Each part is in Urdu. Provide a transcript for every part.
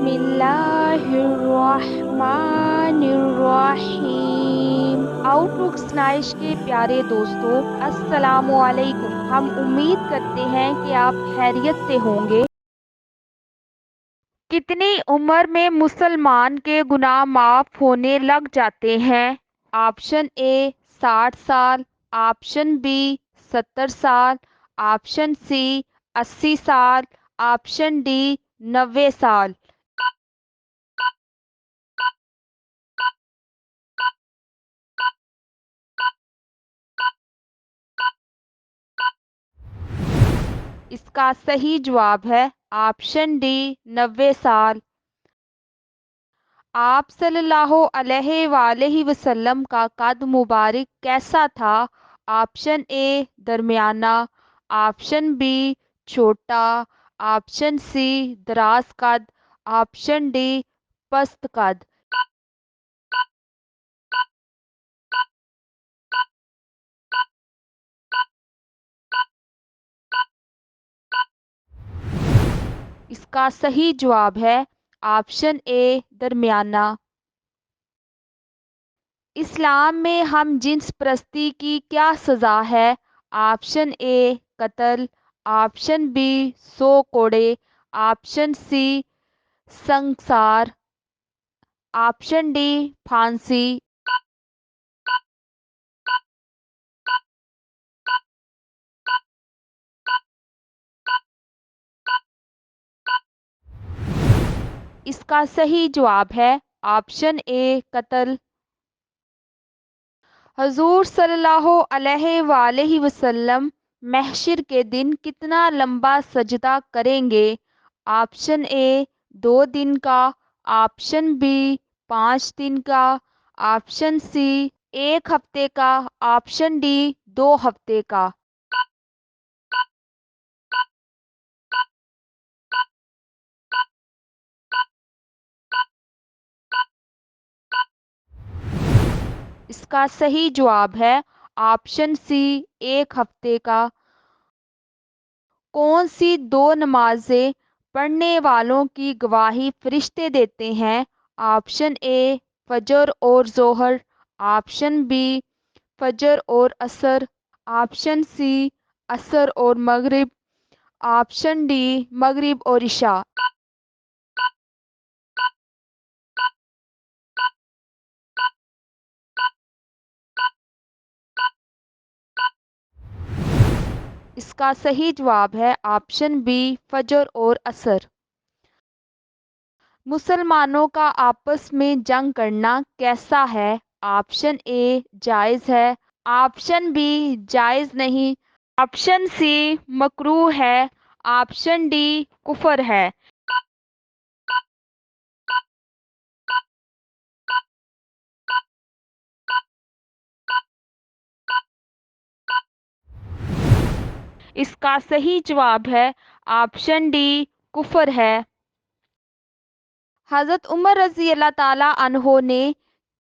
بسم اللہ الرحمن الرحیم۔ آؤٹ لک اسنائش کے پیارے دوستوں، السلام علیکم۔ ہم امید کرتے ہیں کہ آپ خیریت سے ہوں گے۔ کتنی عمر میں مسلمان کے گناہ معاف ہونے لگ جاتے ہیں؟ آپشن اے 60 سال، آپشن بی 70 سال، آپشن سی 80 سال، آپشن ڈی 90 سال۔ اس کا صحیح جواب ہے آپشن ڈی 90 سال۔ آپ صلی اللہ علیہ وآلہ وسلم کا قد مبارک کیسا تھا؟ آپشن اے درمیانہ، آپشن بی چھوٹا، آپشن سی دراز قد، آپشن ڈی پست قد۔ اس کا صحیح جواب ہے آپشن اے درمیانہ۔ اسلام میں ہم جنس پرستی کی کیا سزا ہے؟ آپشن اے قتل، آپشن بی 100 کوڑے، آپشن سی سنگسار، آپشن ڈی پھانسی۔ اس کا صحیح جواب ہے آپشن اے قتل۔ حضور صلی اللہ علیہ وآلہ وسلم محشر کے دن کتنا لمبا سجدہ کریں گے؟ آپشن اے 2 دن کا، آپشن بی 5 دن کا، آپشن سی 1 ہفتے کا، آپشن ڈی 2 ہفتے کا۔ اس کا صحیح جواب ہے آپشن سی 1 ہفتے کا۔ کون سی 2 نمازیں پڑھنے والوں کی گواہی فرشتے دیتے ہیں؟ آپشن اے فجر اور ظہر، آپشن بی فجر اور عصر، آپشن سی عصر اور مغرب، آپشن ڈی مغرب اور عشاء۔ اس کا صحیح جواب ہے آپشن بی فجر اور عصر۔ مسلمانوں کا آپس میں جنگ کرنا کیسا ہے؟ آپشن اے جائز ہے، آپشن بی جائز نہیں، آپشن سی مکروہ ہے، آپشن ڈی کفر ہے۔ اس کا صحیح جواب ہے آپشن ڈی کفر ہے۔ حضرت عمر رضی اللہ تعالی عنہ نے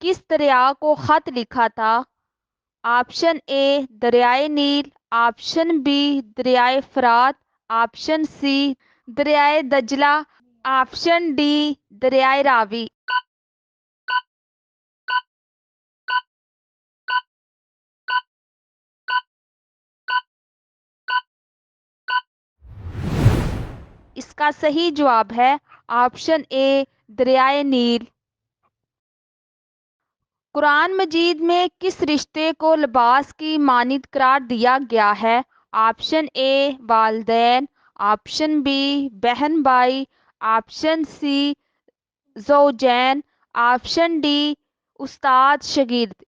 کس دریا کو خط لکھا تھا؟ آپشن اے دریائے نیل، آپشن بی دریائے فرات، آپشن سی دریائے دجلہ، آپشن ڈی دریائے راوی۔ اس کا صحیح جواب ہے آپشن اے دریائے نیل۔ قرآن مجید میں کس رشتے کو لباس کی مانند قرار دیا گیا ہے؟ آپشن اے والدین، آپشن بی بہن بھائی، آپشن سی زوجین، آپشن ڈی استاد شاگرد۔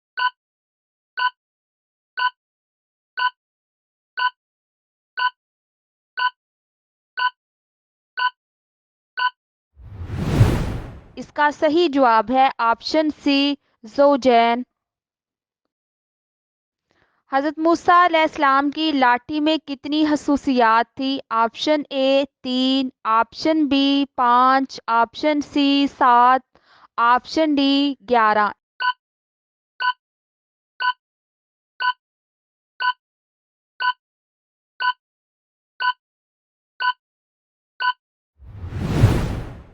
اس کا صحیح جواب ہے آپشن سی زوجین۔ حضرت موسیٰ علیہ السلام کی لاٹھی میں کتنی خصوصیات تھی؟ Option A 3، option B 5، option C 7، option D 11۔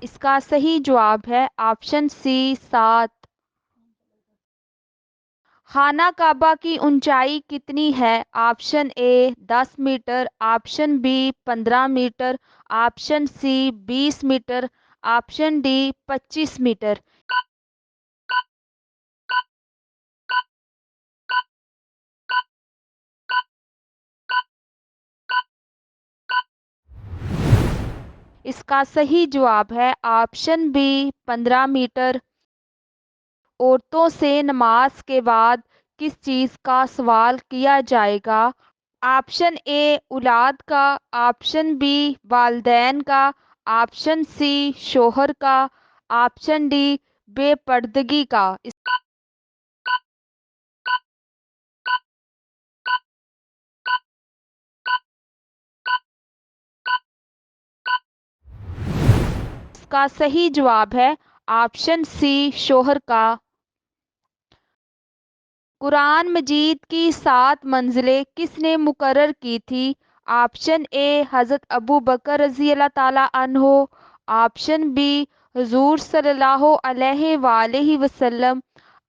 اس کا صحیح جواب ہے آپشن سی 7۔ خانہ کعبہ کی اونچائی کتنی ہے؟ Option A 10 metre, option B 15 metre, option C 20 metre, option D 25 metre. اس کا صحیح جواب ہے آپشن بی 15 میٹر۔ عورتوں سے نماز کے بعد کس چیز کا سوال کیا جائے گا؟ آپشن اے اولاد کا، آپشن بی والدین کا، آپشن سی شوہر کا، آپشن ڈی بے پردگی کا۔ اس کا صحیح جواب ہے آپشن سی شوہر کا۔ قرآن مجید کی 7 منزلیں کس نے مقرر کی تھی؟ آپشن اے حضرت ابو بکر رضی اللہ تعالیٰ عنہ، آپشن بی حضور صلی اللہ علیہ وآلہ وسلم،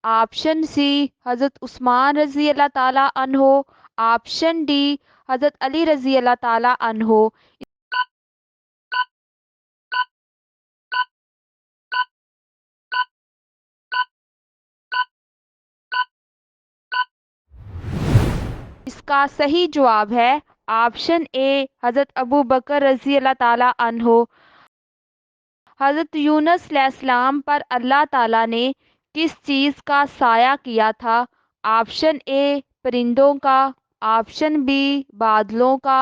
آپشن سی حضرت عثمان رضی اللہ تعالیٰ عنہ، آپشن ڈی حضرت علی رضی اللہ تعالیٰ عنہ۔ اس کا صحیح جواب ہے آپشن اے حضرت ابو بکر رضی اللہ تعالیٰ عنہ۔ حضرت یونس علیہ السلام پر اللہ تعالیٰ نے کس چیز کا سایہ کیا تھا؟ آپشن اے پرندوں کا، آپشن بی بادلوں کا،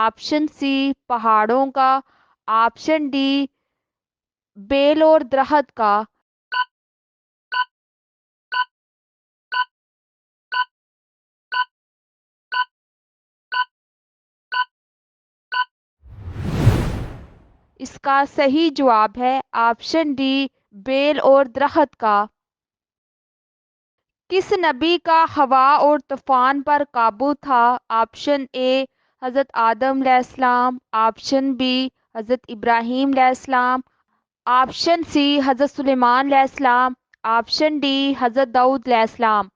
آپشن سی پہاڑوں کا، آپشن ڈی بیل اور درخت کا۔ اس کا صحیح جواب ہے آپشن ڈی بیل اور درخت کا۔ کس نبی کا ہوا اور طوفان پر قابو تھا؟ آپشن اے حضرت آدم علیہ السلام، آپشن بی حضرت ابراہیم علیہ السلام، آپشن سی حضرت سلیمان علیہ السلام، آپشن ڈی حضرت داؤد علیہ السلام۔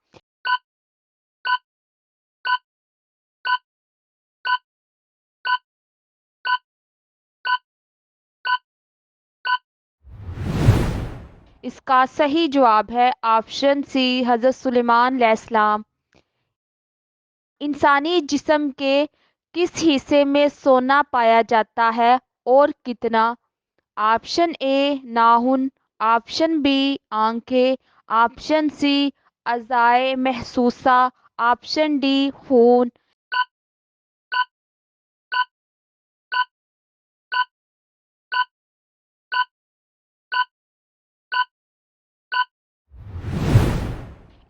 اس کا صحیح جواب ہے آپشن سی حضرت سلیمان علیہ السلام۔ انسانی جسم کے کس حصے میں سونا پایا جاتا ہے اور کتنا؟ آپشن اے ناخن، آپشن بی آنکھیں، آپشن سی اعضائے محسوسہ، آپشن ڈی خون۔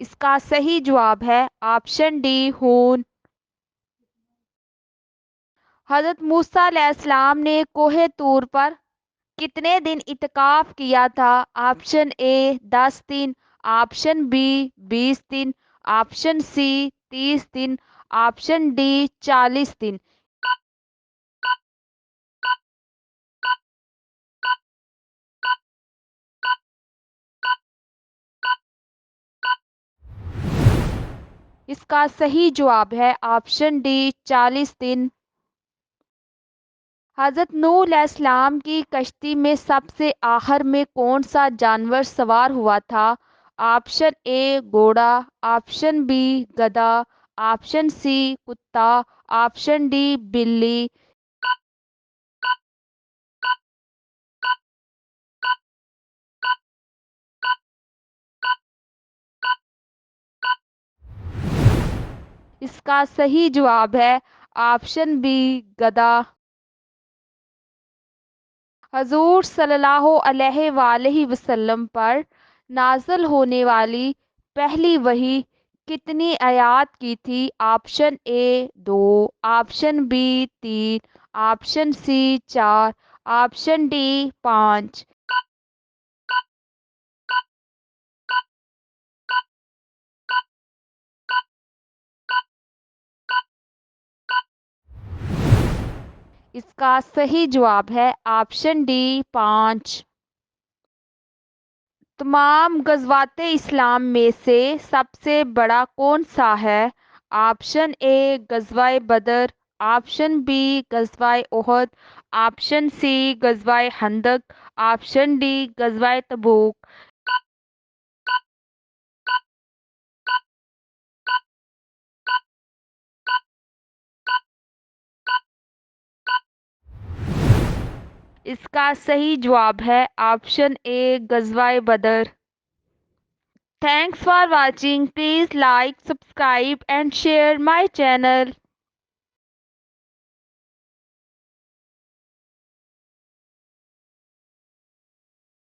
اس کا صحیح جواب ہے آپشن ڈی خون۔ حضرت موسیٰ علیہ السلام نے کوہ طور پر کتنے دن اعتکاف کیا تھا؟ Option A 10 then, option B 20 then, option C 30 then, option D 40 دن۔ اس کا صحیح جواب ہے آپشن ڈی 40 دن۔ حضرت نوح علیہ السلام کی کشتی میں سب سے آخر میں کون سا جانور سوار ہوا تھا؟ آپشن اے گھوڑا، آپشن بی گدھا، آپشن سی کتا، آپشن ڈی بلی۔ اس کا صحیح جواب ہے آپشن بی گدھا۔ حضور صلی اللہ علیہ وآلہ وسلم پر نازل ہونے والی پہلی وحی کتنی آیات کی تھی؟ Option A 2، option B 3، option C 4، option D 5۔ اس کا صحیح جواب ہے آپشن ڈی 5۔ تمام غزوات اسلام میں سے سب سے بڑا کون سا ہے؟ آپشن اے غزوہ بدر، آپشن بی غزوہ احد، آپشن سی غزوہ خندق، آپشن ڈی غزوہ تبوک۔ اس کا صحیح جواب ہے آپشن اے غزوہ بدر۔ Thanks for watching. Please like, subscribe and share my channel.